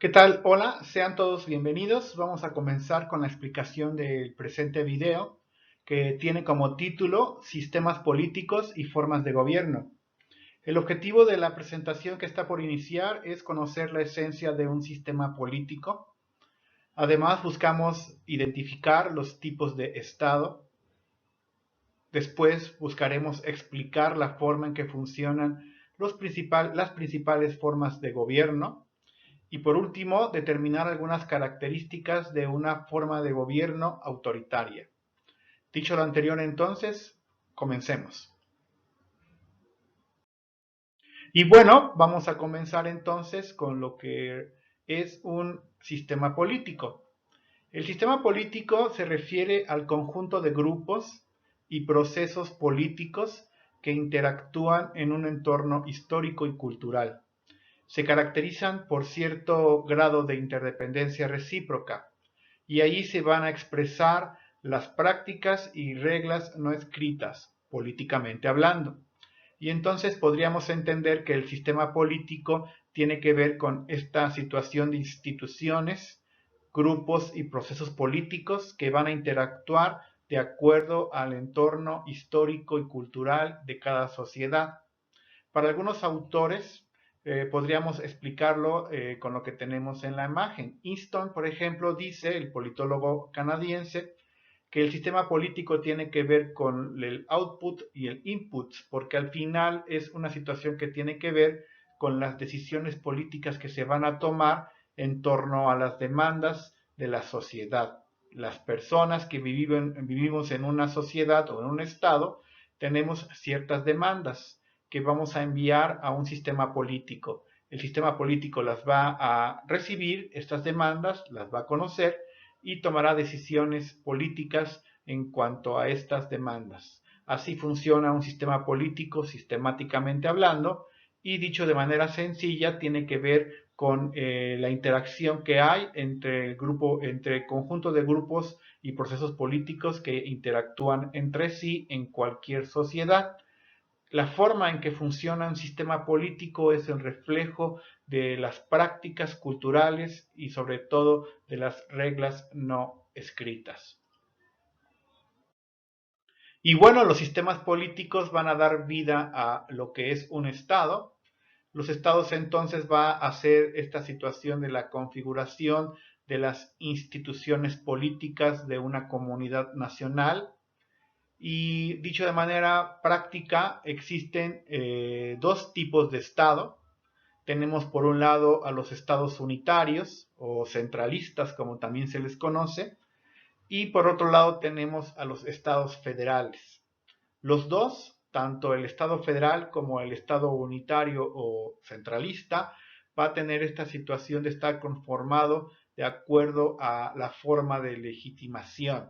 ¿Qué tal? Hola, sean todos bienvenidos. Vamos a comenzar con la explicación del presente video que tiene como título Sistemas políticos y formas de gobierno. El objetivo de la presentación que está por iniciar es conocer la esencia de un sistema político. Además, buscamos identificar los tipos de Estado. Después buscaremos explicar la forma en que funcionan las principales formas de gobierno. Y por último, determinar algunas características de una forma de gobierno autoritaria. Dicho lo anterior, entonces, comencemos. Y bueno, vamos a comenzar entonces con lo que es un sistema político. El sistema político se refiere al conjunto de grupos y procesos políticos que interactúan en un entorno histórico y cultural. Se caracterizan por cierto grado de interdependencia recíproca y allí se van a expresar las prácticas y reglas no escritas, políticamente hablando. Y entonces podríamos entender que el sistema político tiene que ver con esta situación de instituciones, grupos y procesos políticos que van a interactuar de acuerdo al entorno histórico y cultural de cada sociedad. Para algunos autores podríamos explicarlo con lo que tenemos en la imagen. Easton, por ejemplo, dice, el politólogo canadiense, que el sistema político tiene que ver con el output y el input, porque al final es una situación que tiene que ver con las decisiones políticas que se van a tomar en torno a las demandas de la sociedad. Las personas que vivimos en una sociedad o en un estado tenemos ciertas demandas que vamos a enviar a un sistema político. El sistema político las va a recibir, estas demandas, las va a conocer y tomará decisiones políticas en cuanto a estas demandas. Así funciona un sistema político sistemáticamente hablando y dicho de manera sencilla tiene que ver con la interacción que hay entre el conjunto de grupos y procesos políticos que interactúan entre sí en cualquier sociedad. La forma en que funciona un sistema político es el reflejo de las prácticas culturales y sobre todo de las reglas no escritas. Y bueno, los sistemas políticos van a dar vida a lo que es un Estado. Los estados entonces va a ser esta situación de la configuración de las instituciones políticas de una comunidad nacional. Y dicho de manera práctica, existen dos tipos de Estado. Tenemos por un lado a los estados unitarios o centralistas, como también se les conoce, y por otro lado tenemos a los estados federales. Los dos, tanto el estado federal como el estado unitario o centralista, va a tener esta situación de estar conformado de acuerdo a la forma de legitimación.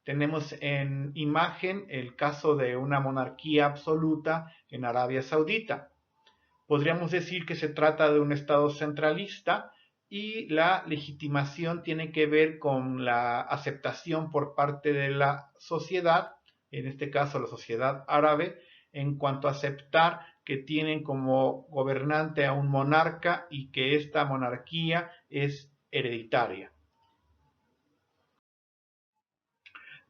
Tenemos en imagen el caso de una monarquía absoluta en Arabia Saudita. Podríamos decir que se trata de un Estado centralista y la legitimación tiene que ver con la aceptación por parte de la sociedad, en este caso la sociedad árabe, en cuanto a aceptar que tienen como gobernante a un monarca y que esta monarquía es hereditaria.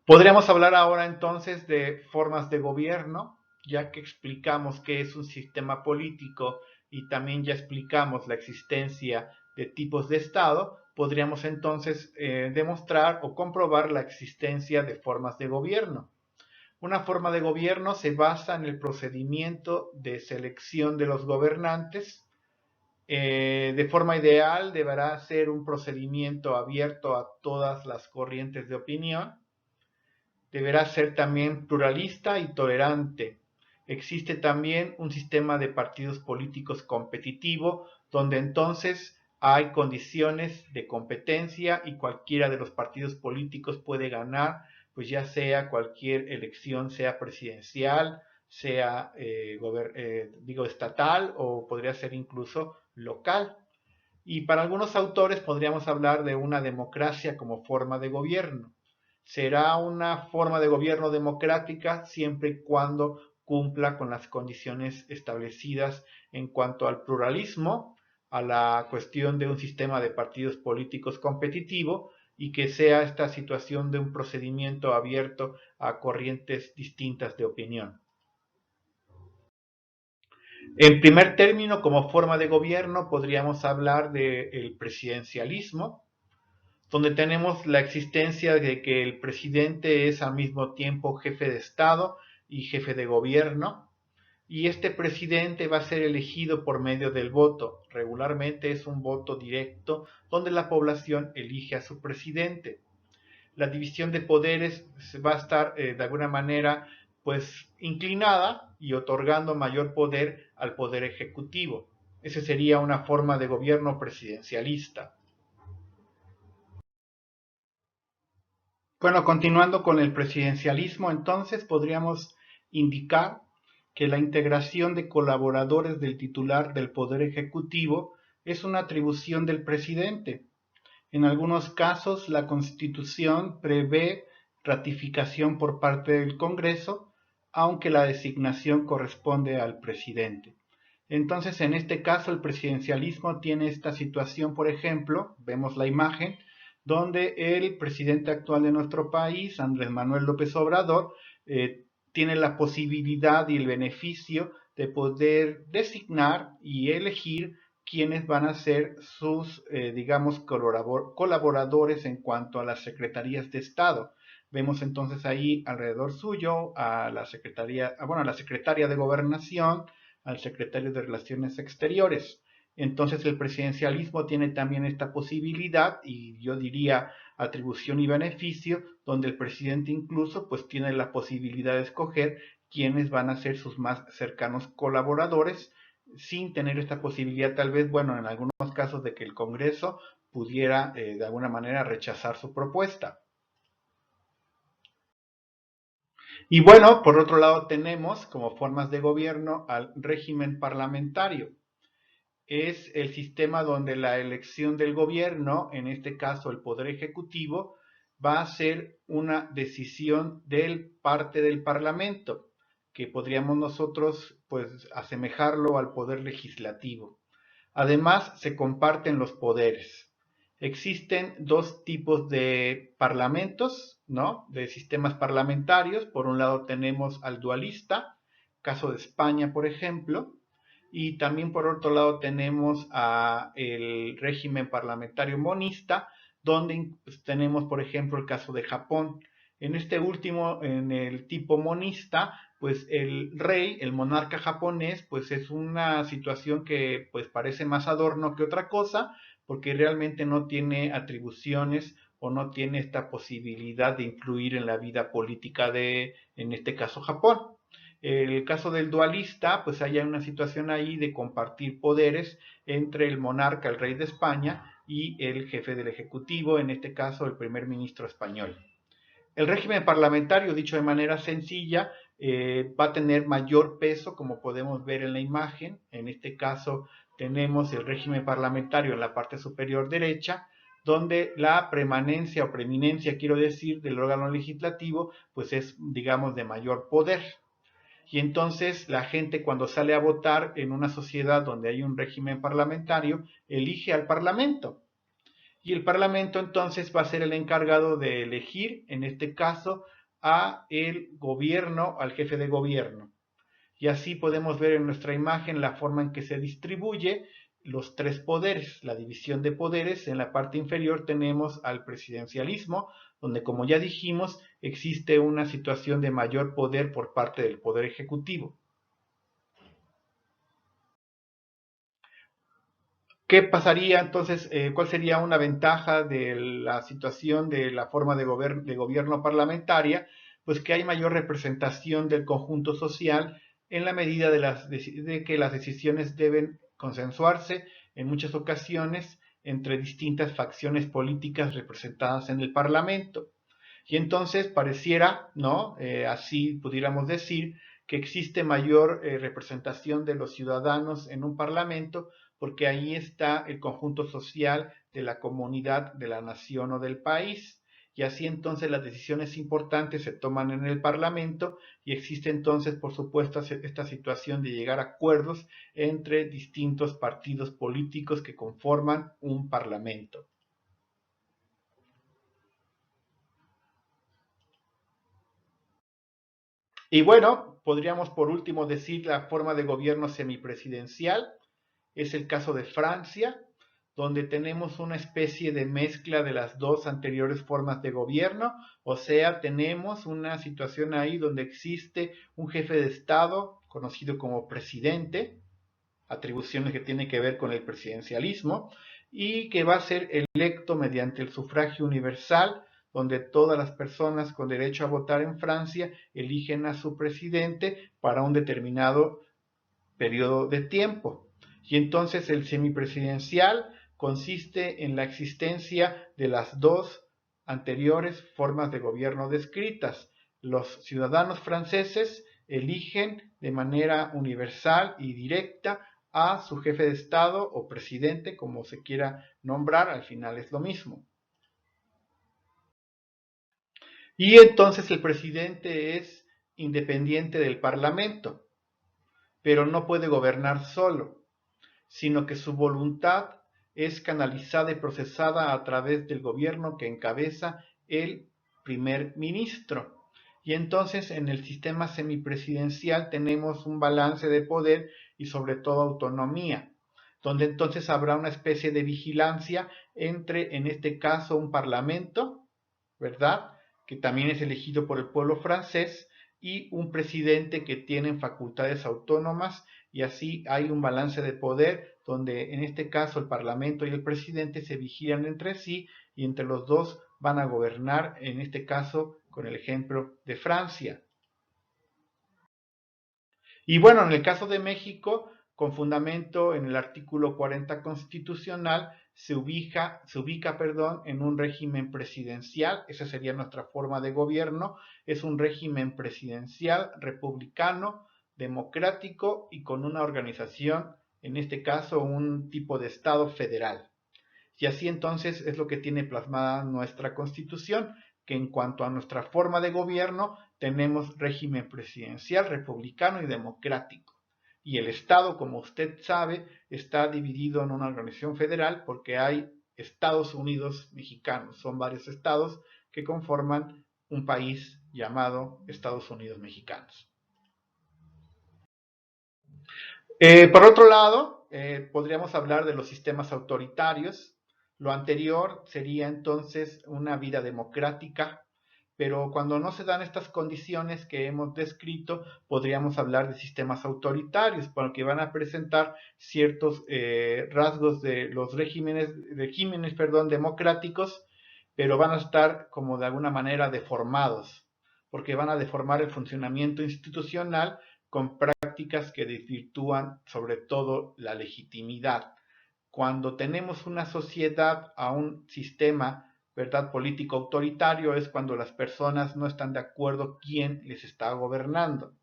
Podríamos hablar ahora entonces de formas de gobierno, ya que explicamos qué es un sistema político y también ya explicamos la existencia de tipos de Estado, podríamos entonces demostrar o comprobar la existencia de formas de gobierno. Una forma de gobierno se basa en el procedimiento de selección de los gobernantes. De forma ideal deberá ser un procedimiento abierto a todas las corrientes de opinión. Deberá ser también pluralista y tolerante. Existe también un sistema de partidos políticos competitivo, donde entonces hay condiciones de competencia y cualquiera de los partidos políticos puede ganar, pues ya sea cualquier elección, sea presidencial, sea estatal o podría ser incluso local. Y para algunos autores podríamos hablar de una democracia como forma de gobierno. Será una forma de gobierno democrática siempre y cuando cumpla con las condiciones establecidas en cuanto al pluralismo, a la cuestión de un sistema de partidos políticos competitivo y que sea esta situación de un procedimiento abierto a corrientes distintas de opinión. En primer término, como forma de gobierno, podríamos hablar del presidencialismo, donde tenemos la existencia de que el presidente es al mismo tiempo jefe de Estado y jefe de gobierno, y este presidente va a ser elegido por medio del voto. Regularmente es un voto directo donde la población elige a su presidente. La división de poderes va a estar de alguna manera pues inclinada y otorgando mayor poder al poder ejecutivo. Esa sería una forma de gobierno presidencialista. Bueno, continuando con el presidencialismo, entonces podríamos indicar que la integración de colaboradores del titular del Poder Ejecutivo es una atribución del presidente. En algunos casos, la Constitución prevé ratificación por parte del Congreso, aunque la designación corresponde al presidente. Entonces, en este caso, el presidencialismo tiene esta situación, por ejemplo, vemos la imagen, donde el presidente actual de nuestro país, Andrés Manuel López Obrador, tiene la posibilidad y el beneficio de poder designar y elegir quiénes van a ser sus, digamos, colaboradores en cuanto a las secretarías de Estado. Vemos entonces ahí alrededor suyo a la secretaría, bueno, a la secretaria de Gobernación, al secretario de Relaciones Exteriores. Entonces el presidencialismo tiene también esta posibilidad y yo diría atribución y beneficio, donde el presidente incluso pues tiene la posibilidad de escoger quiénes van a ser sus más cercanos colaboradores, sin tener esta posibilidad tal vez, bueno, en algunos casos de que el Congreso pudiera de alguna manera rechazar su propuesta. Y bueno, por otro lado tenemos como formas de gobierno al régimen parlamentario. Es el sistema donde la elección del gobierno, en este caso el Poder Ejecutivo, va a ser una decisión del parte del Parlamento, que podríamos nosotros pues asemejarlo al Poder Legislativo. Además, se comparten los poderes. Existen dos tipos de parlamentos, ¿no? De sistemas parlamentarios. Por un lado tenemos al dualista, caso de España, por ejemplo, y también por otro lado tenemos a el régimen parlamentario monista, donde pues, tenemos, por ejemplo, el caso de Japón. En este último, en el tipo monista, pues el rey, el monarca japonés, pues es una situación que pues parece más adorno que otra cosa, porque realmente no tiene atribuciones o no tiene esta posibilidad de influir en la vida política de, en este caso, Japón. El caso del dualista, pues hay una situación ahí de compartir poderes entre el monarca, el rey de España, y el jefe del Ejecutivo, en este caso el primer ministro español. El régimen parlamentario, dicho de manera sencilla, va a tener mayor peso, como podemos ver en la imagen. En este caso tenemos el régimen parlamentario en la parte superior derecha, donde la premanencia o preeminencia, quiero decir, del órgano legislativo, pues es, digamos, de mayor poder. Y entonces la gente cuando sale a votar en una sociedad donde hay un régimen parlamentario, elige al Parlamento. Y el Parlamento entonces va a ser el encargado de elegir, en este caso, a el gobierno, al jefe de gobierno. Y así podemos ver en nuestra imagen la forma en que se distribuye los tres poderes, la división de poderes. En la parte inferior tenemos al presidencialismo, donde como ya dijimos, existe una situación de mayor poder por parte del poder ejecutivo. ¿Qué pasaría entonces? ¿Cuál sería una ventaja de la situación de la forma de gobierno parlamentaria? Pues que hay mayor representación del conjunto social en la medida de que las decisiones deben consensuarse en muchas ocasiones entre distintas facciones políticas representadas en el Parlamento. Y entonces pareciera, ¿no? Así pudiéramos decir, que existe mayor representación de los ciudadanos en un parlamento porque ahí está el conjunto social de la comunidad, de la nación o del país. y así entonces las decisiones importantes se toman en el Parlamento y existe entonces, por supuesto, esta situación de llegar a acuerdos entre distintos partidos políticos que conforman un Parlamento. Y bueno, podríamos por último decir la forma de gobierno semipresidencial. Es el caso de Francia, donde tenemos una especie de mezcla de las dos anteriores formas de gobierno, o sea, tenemos una situación ahí donde existe un jefe de Estado conocido como presidente, atribuciones que tienen que ver con el presidencialismo, y que va a ser electo mediante el sufragio universal, donde todas las personas con derecho a votar en Francia eligen a su presidente para un determinado periodo de tiempo. Y entonces el semipresidencial consiste en la existencia de las dos anteriores formas de gobierno descritas. Los ciudadanos franceses eligen de manera universal y directa a su jefe de Estado o presidente, como se quiera nombrar, al final es lo mismo. Y entonces el presidente es independiente del Parlamento, pero no puede gobernar solo, sino que su voluntad es canalizada y procesada a través del gobierno que encabeza el primer ministro. Y entonces en el sistema semipresidencial tenemos un balance de poder y sobre todo autonomía, donde entonces habrá una especie de vigilancia entre, en este caso, un parlamento, ¿verdad? Que también es elegido por el pueblo francés, y un presidente que tiene facultades autónomas, y así hay un balance de poder donde en este caso el parlamento y el presidente se vigilan entre sí y entre los dos van a gobernar, en este caso con el ejemplo de Francia. Y bueno, en el caso de México, con fundamento en el artículo 40 constitucional, se ubica en un régimen presidencial. Esa sería nuestra forma de gobierno. Es un régimen presidencial, republicano, democrático y con una organización, en este caso un tipo de Estado federal. Y así entonces es lo que tiene plasmada nuestra Constitución, que en cuanto a nuestra forma de gobierno tenemos régimen presidencial, republicano y democrático. Y el Estado, como usted sabe, está dividido en una organización federal porque hay Estados Unidos mexicanos. Son varios estados que conforman un país llamado Estados Unidos mexicanos. Por otro lado, podríamos hablar de los sistemas autoritarios. Lo anterior sería entonces una vida democrática, pero cuando no se dan estas condiciones que hemos descrito, podríamos hablar de sistemas autoritarios, porque van a presentar ciertos rasgos de los regímenes democráticos, pero van a estar como de alguna manera deformados, porque van a deformar el funcionamiento institucional con prácticas que desvirtúan sobre todo la legitimidad. Cuando tenemos una sociedad a un sistema, ¿verdad?, político autoritario, es cuando las personas no están de acuerdo quién les está gobernando.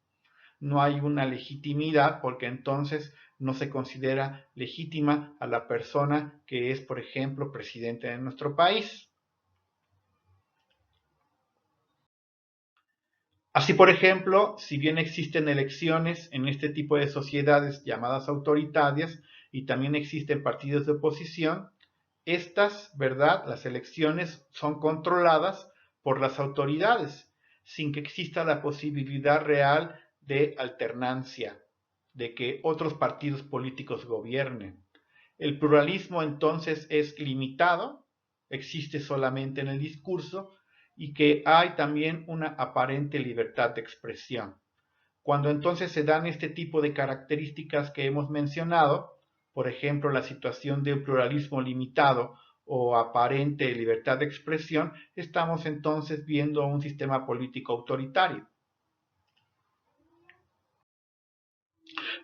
No hay una legitimidad porque entonces no se considera legítima a la persona que es, por ejemplo, presidente de nuestro país. Así, por ejemplo, si bien existen elecciones en este tipo de sociedades llamadas autoritarias y también existen partidos de oposición, estas, ¿verdad? Las elecciones son controladas por las autoridades, sin que exista la posibilidad real de alternancia, de que otros partidos políticos gobiernen. El pluralismo entonces es limitado, existe solamente en el discurso, y que hay también una aparente libertad de expresión. Cuando entonces se dan este tipo de características que hemos mencionado, por ejemplo, la situación de un pluralismo limitado o aparente libertad de expresión, estamos entonces viendo un sistema político autoritario.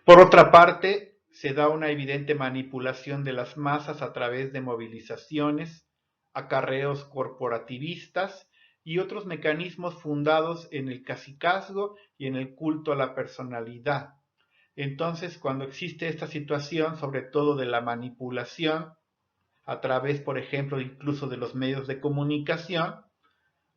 Por otra parte, se da una evidente manipulación de las masas a través de movilizaciones, acarreos corporativistas y otros mecanismos fundados en el cacicazgo y en el culto a la personalidad. Entonces, cuando existe esta situación, sobre todo de la manipulación, a través, por ejemplo, incluso de los medios de comunicación,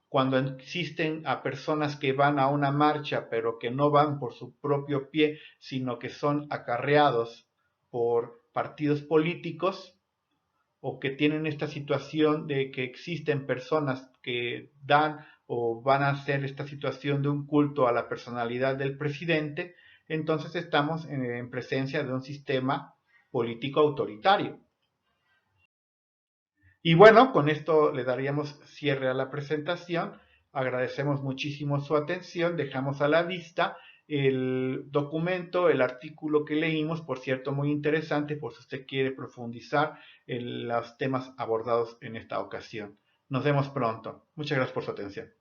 cuando existen a personas que van a una marcha, pero que no van por su propio pie, sino que son acarreados por partidos políticos, o que tienen esta situación de que existen personas que dan o van a hacer esta situación de un culto a la personalidad del presidente, entonces estamos en presencia de un sistema político autoritario. Y bueno, con esto le daríamos cierre a la presentación. Agradecemos muchísimo su atención. Dejamos a la vista el documento, el artículo que leímos, por cierto, muy interesante, por si usted quiere profundizar en los temas abordados en esta ocasión. Nos vemos pronto. Muchas gracias por su atención.